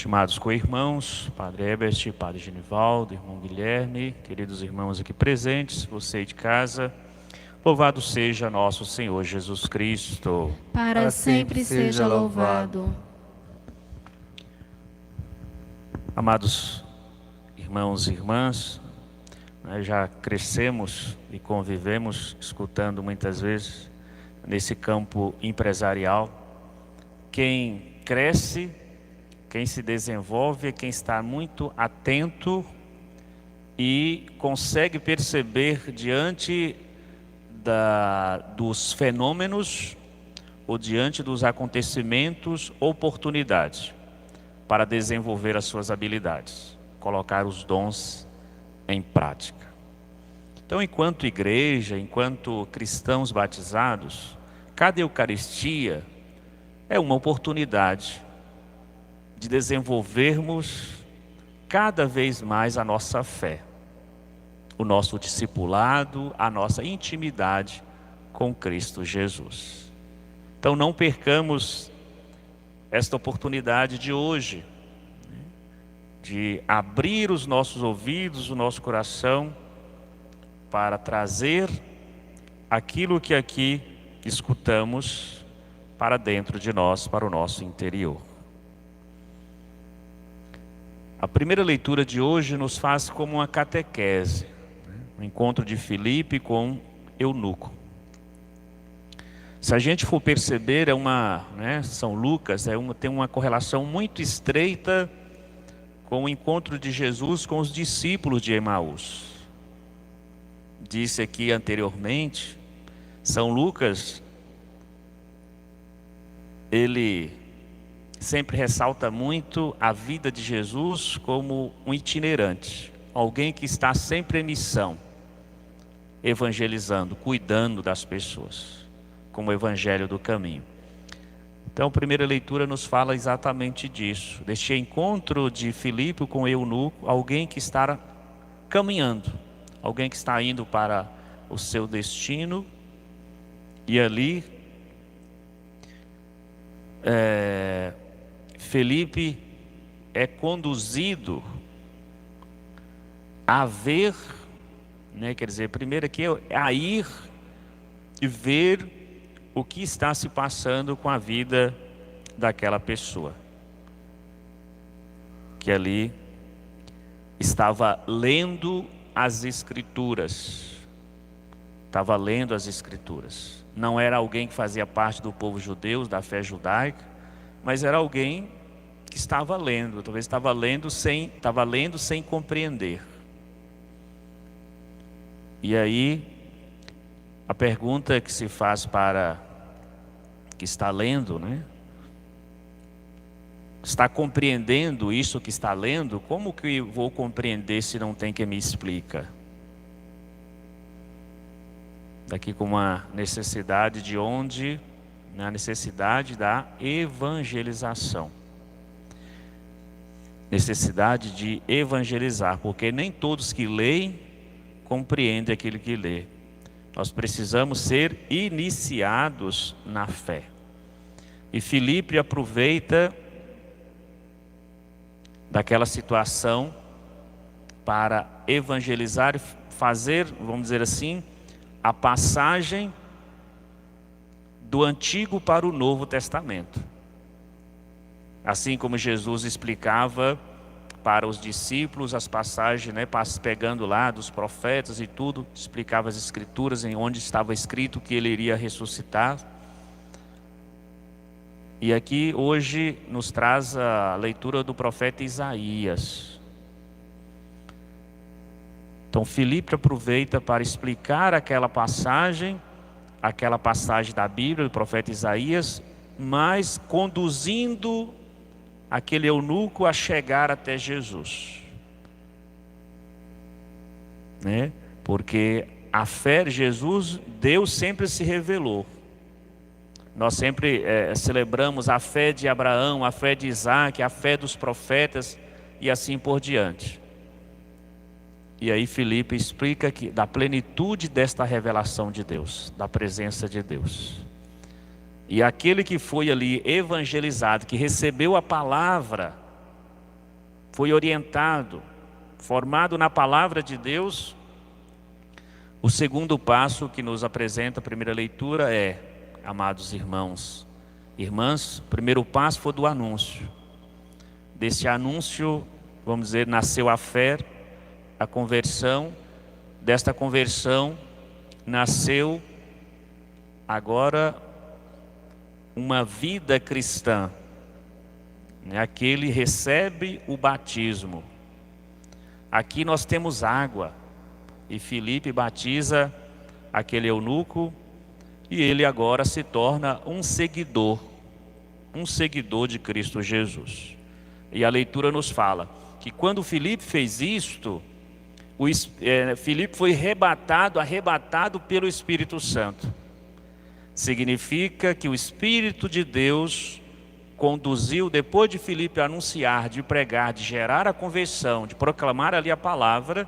Estimados co-irmãos, Padre Ebert, Padre Genivaldo, irmão Guilherme, queridos irmãos aqui presentes, você de casa, louvado seja nosso Senhor Jesus Cristo. Para sempre seja louvado. Amados irmãos e irmãs, nós já crescemos e convivemos escutando muitas vezes nesse campo empresarial. Quem cresce, quem se desenvolve é quem está muito atento e consegue perceber diante dos fenômenos ou diante dos acontecimentos oportunidades para desenvolver as suas habilidades, colocar os dons em prática. Então, enquanto igreja, enquanto cristãos batizados, cada Eucaristia é uma oportunidade de desenvolvermos cada vez mais a nossa fé, o nosso discipulado, a nossa intimidade com Cristo Jesus. Então não percamos esta oportunidade de hoje, de abrir os nossos ouvidos, o nosso coração, para trazer aquilo que aqui escutamos para dentro de nós, para o nosso interior. A primeira leitura de hoje nos faz como uma catequese, o encontro de Filipe com eunuco. Se a gente for perceber, São Lucas tem uma correlação muito estreita com o encontro de Jesus com os discípulos de Emaús. Disse aqui anteriormente, São Lucas, ele sempre ressalta muito a vida de Jesus como um itinerante, alguém que está sempre em missão, evangelizando, cuidando das pessoas, como o evangelho do caminho. Então a primeira leitura nos fala exatamente disso, deste encontro de Filipe com o eunuco, alguém que está caminhando, alguém que está indo para o seu destino, e ali Filipe é conduzido a ver, quer dizer, primeiro aqui é a ir e ver o que está se passando com a vida daquela pessoa, que ali estava lendo as Escrituras, não era alguém que fazia parte do povo judeu, da fé judaica, mas era alguém que estava lendo, talvez estava lendo sem compreender. E aí, a pergunta que se faz para que está lendo, está compreendendo isso que está lendo? Como que eu vou compreender se não tem quem me explica? Daqui com uma necessidade na necessidade da evangelização. Necessidade de evangelizar, porque nem todos que leem compreendem aquilo que lê. Nós precisamos ser iniciados na fé. E Filipe aproveita daquela situação para evangelizar, fazer, vamos dizer assim, a passagem do Antigo para o Novo Testamento. Assim como Jesus explicava para os discípulos as passagens, pegando lá dos profetas e tudo, explicava as Escrituras em onde estava escrito que ele iria ressuscitar. E aqui hoje nos traz a leitura do profeta Isaías. Então Filipe aproveita para explicar aquela passagem da Bíblia, do profeta Isaías, mas conduzindo aquele eunuco a chegar até Jesus, Porque a fé de Jesus, Deus sempre se revelou. Nós sempre celebramos a fé de Abraão, a fé de Isaac, a fé dos profetas e assim por diante. E aí Filipe explica que da plenitude desta revelação de Deus, da presença de Deus. E aquele que foi ali evangelizado, que recebeu a palavra foi orientado, formado na palavra de Deus, o segundo passo que nos apresenta a primeira leitura é, amados irmãos, irmãs, o primeiro passo foi do anúncio. Desse anúncio, vamos dizer, nasceu a fé, a conversão. Desta conversão nasceu agora uma vida cristã. Aquele recebe o batismo. Aqui nós temos água. E Filipe batiza aquele eunuco. E ele agora se torna um seguidor de Cristo Jesus. E a leitura nos fala que quando Filipe fez isto, Filipe foi arrebatado pelo Espírito Santo. Significa que o Espírito de Deus conduziu, depois de Filipe anunciar, de pregar, de gerar a conversão, de proclamar ali a palavra,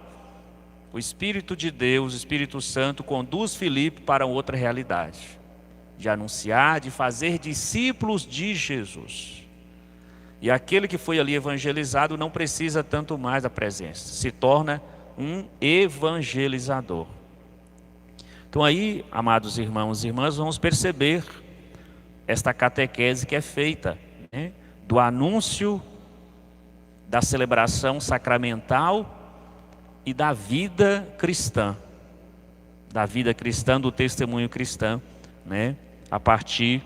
o Espírito de Deus, o Espírito Santo, conduz Filipe para outra realidade, de anunciar, de fazer discípulos de Jesus. E aquele que foi ali evangelizado não precisa tanto mais da presença, se torna um evangelizador. Então aí, amados irmãos e irmãs, vamos perceber esta catequese que é feita, né, do anúncio, da celebração sacramental e da vida cristã, do testemunho cristão, né, a partir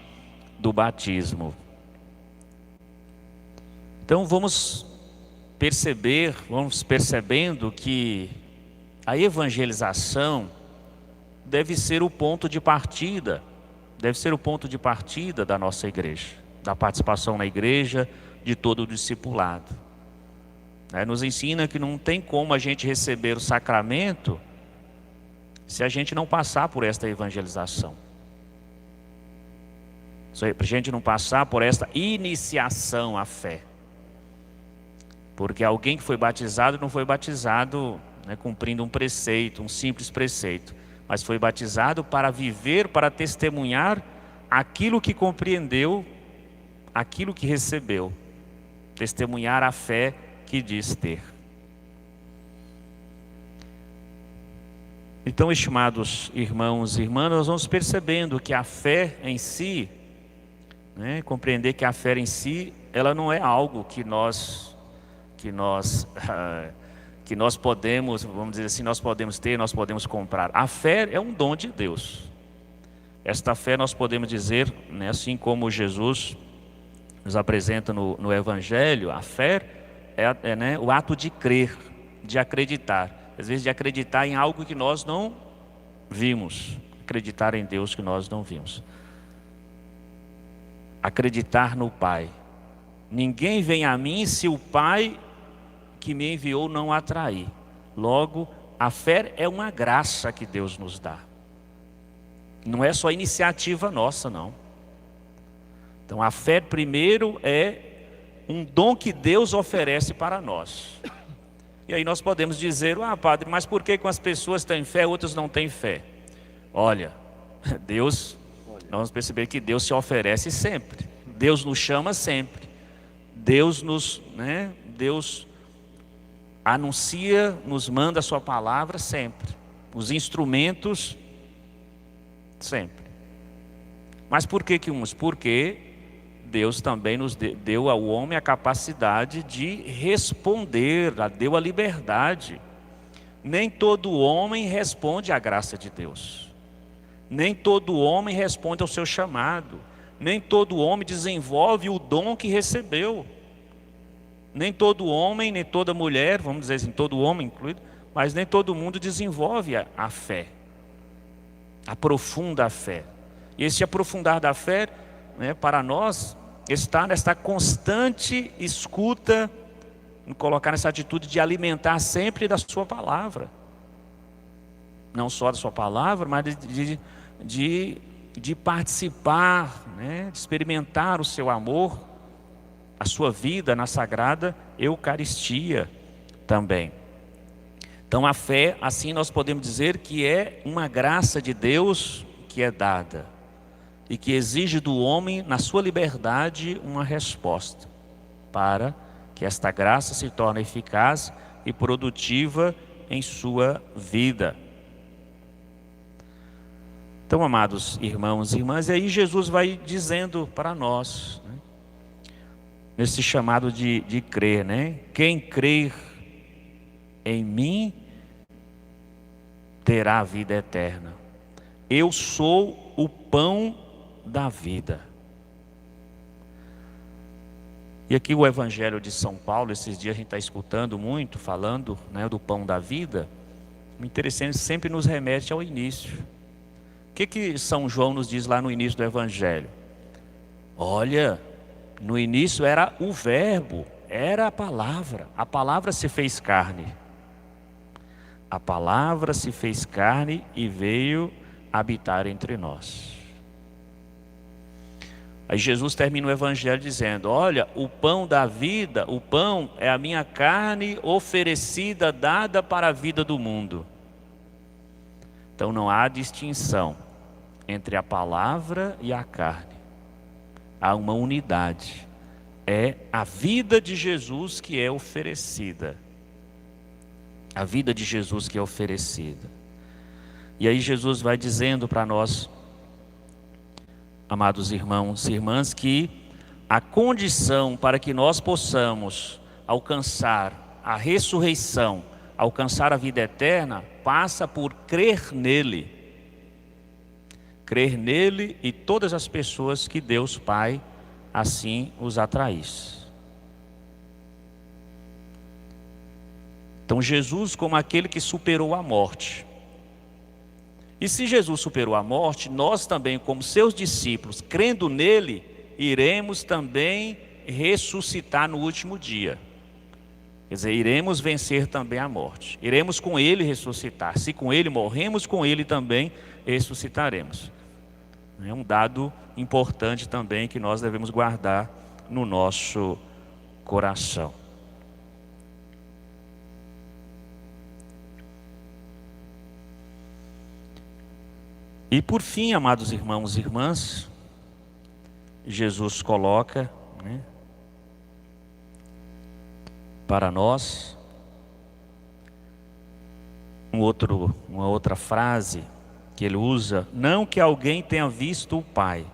do batismo. Então vamos percebendo que a evangelização deve ser o ponto de partida, da nossa igreja, da participação na igreja, de todo o discipulado. Nos ensina que não tem como a gente receber o sacramento se a gente não passar por esta evangelização. Se a gente não passar por esta iniciação à fé. Porque alguém que foi batizado não foi batizado, né, cumprindo um preceito, um simples preceito, mas foi batizado para viver, para testemunhar aquilo que compreendeu, aquilo que recebeu, testemunhar a fé que diz ter. Então, estimados irmãos e irmãs, nós vamos percebendo que a fé em si, né, compreender que a fé em si, ela não é algo que nós podemos, vamos dizer assim, nós podemos ter, nós podemos comprar. A fé é um dom de Deus. Esta fé nós podemos dizer, né, assim como Jesus nos apresenta no Evangelho, a fé né, o ato de crer, de acreditar. Às vezes de acreditar em algo que nós não vimos. Acreditar em Deus que nós não vimos. Acreditar no Pai. Ninguém vem a mim se o Pai que me enviou não atrair. Logo, a fé é uma graça que Deus nos dá. Não é só iniciativa nossa, não. Então a fé primeiro é um dom que Deus oferece para nós. E aí nós podemos dizer, padre, mas por que as pessoas têm fé, outras não têm fé? Olha, nós vamos perceber que Deus se oferece sempre. Deus nos chama sempre. Deus anuncia, nos manda a sua palavra sempre. Os instrumentos, sempre. Mas por que uns? Porque Deus também nos deu ao homem a capacidade de responder, deu a liberdade. Nem todo homem responde à graça de Deus. Nem todo homem responde ao seu chamado. Nem todo homem desenvolve o dom que recebeu. Nem todo homem, nem toda mulher, vamos dizer assim, todo homem incluído, mas nem todo mundo desenvolve a fé. Aprofunda a fé. E esse aprofundar da fé, né, para nós, está nesta constante escuta, colocar nessa atitude de alimentar sempre da sua palavra. Não só da sua palavra, mas de participar, né, de experimentar o seu amor, a sua vida na Sagrada Eucaristia também. Então a fé, assim nós podemos dizer que é uma graça de Deus que é dada e que exige do homem, na sua liberdade, uma resposta para que esta graça se torne eficaz e produtiva em sua vida. Então, amados irmãos e irmãs, e aí Jesus vai dizendo para nós, né, nesse chamado de crer, né? Quem crer em mim terá a vida eterna. Eu sou o pão da vida. E aqui o Evangelho de São Paulo, esses dias a gente está escutando muito, falando, né, do pão da vida. O interessante sempre nos remete ao início. O que São João nos diz lá no início do Evangelho? Olha, no início era o verbo, era a palavra se fez carne. A palavra se fez carne e veio habitar entre nós. Aí Jesus termina o Evangelho dizendo, olha, o pão da vida, o pão é a minha carne oferecida, dada para a vida do mundo. Então não há distinção entre a palavra e a carne. Há uma unidade. É a vida de Jesus que é oferecida. A vida de Jesus que é oferecida. E aí Jesus vai dizendo para nós, amados irmãos e irmãs, que a condição para que nós possamos alcançar a ressurreição, alcançar a vida eterna, passa por crer nele. Crer nele e todas as pessoas que Deus Pai assim os atraísse. Então Jesus como aquele que superou a morte. E se Jesus superou a morte, nós também como seus discípulos, crendo nele, iremos também ressuscitar no último dia. Quer dizer, iremos vencer também a morte. Iremos com ele ressuscitar. Se com ele morremos, com ele também ressuscitaremos. É um dado importante também que nós devemos guardar no nosso coração. E por fim, amados irmãos e irmãs, Jesus coloca, né, para nós uma outra frase que ele usa, não que alguém tenha visto o Pai.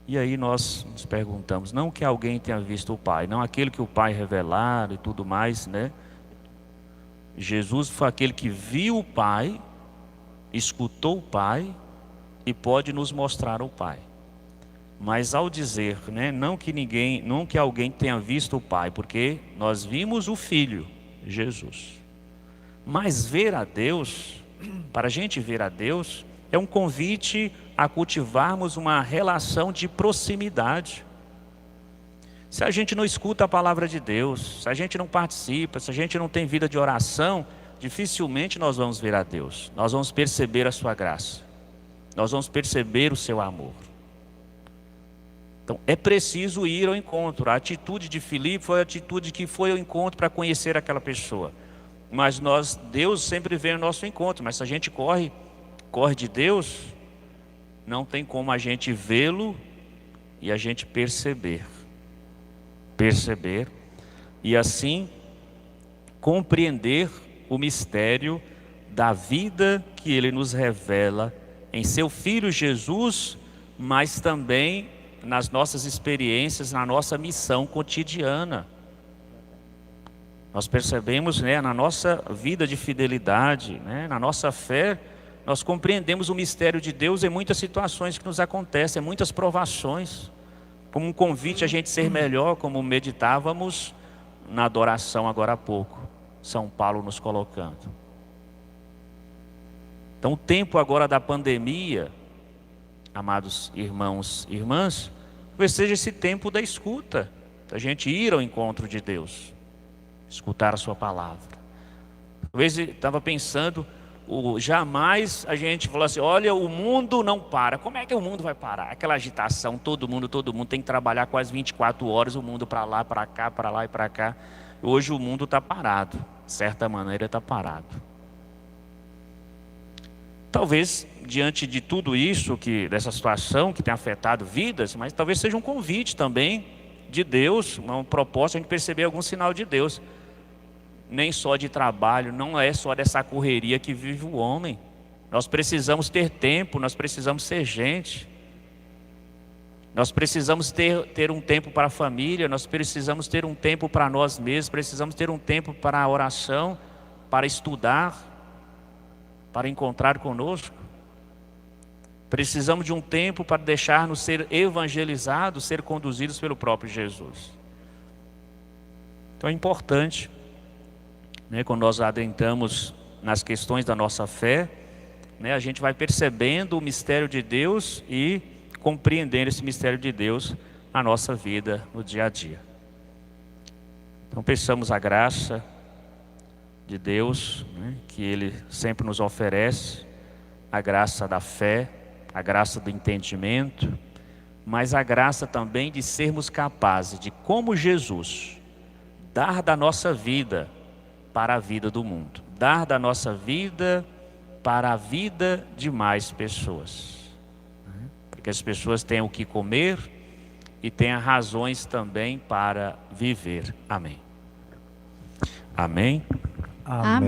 E aí nós nos perguntamos, não que alguém tenha visto o Pai, não aquele que o Pai revelar e tudo mais, né? Jesus foi aquele que viu o Pai, escutou o Pai e pode nos mostrar o Pai. Mas ao dizer, né, não que alguém tenha visto o Pai, porque nós vimos o Filho, Jesus. Mas ver a Deus, para a gente ver a Deus, é um convite a cultivarmos uma relação de proximidade. Se a gente não escuta a palavra de Deus, se a gente não participa, se a gente não tem vida de oração, dificilmente nós vamos ver a Deus. Nós vamos perceber a sua graça. Nós vamos perceber o seu amor. Então é preciso ir ao encontro. A atitude de Filipe foi a atitude que foi ao encontro para conhecer aquela pessoa. Mas Deus sempre vem ao nosso encontro. Mas se a gente corre de Deus, não tem como a gente vê-lo e a gente perceber. E assim compreender o mistério da vida que Ele nos revela em Seu Filho Jesus, mas também nas nossas experiências, na nossa missão cotidiana. Nós percebemos, né, na nossa vida de fidelidade, né, na nossa fé, nós compreendemos o mistério de Deus em muitas situações que nos acontecem, em muitas provações, como um convite a gente ser melhor, como meditávamos na adoração agora há pouco, São Paulo nos colocando. Então o tempo agora da pandemia, amados irmãos e irmãs, talvez seja esse tempo da escuta, da gente ir ao encontro de Deus, escutar a sua palavra. Talvez estava pensando, jamais a gente falou assim, olha, o mundo não para. Como é que o mundo vai parar? Aquela agitação, todo mundo tem que trabalhar quase 24 horas, o mundo para lá, para cá, para lá e para cá. Hoje o mundo está parado, de certa maneira está parado. Talvez diante de tudo isso, dessa situação que tem afetado vidas, mas talvez seja um convite também de Deus, uma proposta, a gente perceber algum sinal de Deus. Nem só de trabalho, não é só dessa correria que vive o homem. Nós precisamos ter tempo, nós precisamos ser gente. Nós precisamos ter um tempo para a família, nós precisamos ter um tempo para nós mesmos, precisamos ter um tempo para a oração, para estudar, para encontrar conosco. Precisamos de um tempo para deixar-nos ser evangelizados, ser conduzidos pelo próprio Jesus. Então é importante, quando nós adentramos nas questões da nossa fé, a gente vai percebendo o mistério de Deus e compreendendo esse mistério de Deus na nossa vida, no dia a dia. Então peçamos a graça de Deus, que Ele sempre nos oferece, a graça da fé, a graça do entendimento, mas a graça também de sermos capazes de, como Jesus, dar da nossa vida para a vida do mundo, dar da nossa vida para a vida de mais pessoas, para que as pessoas tenham o que comer e tenham razões também para viver. Amém. Amém. Amém.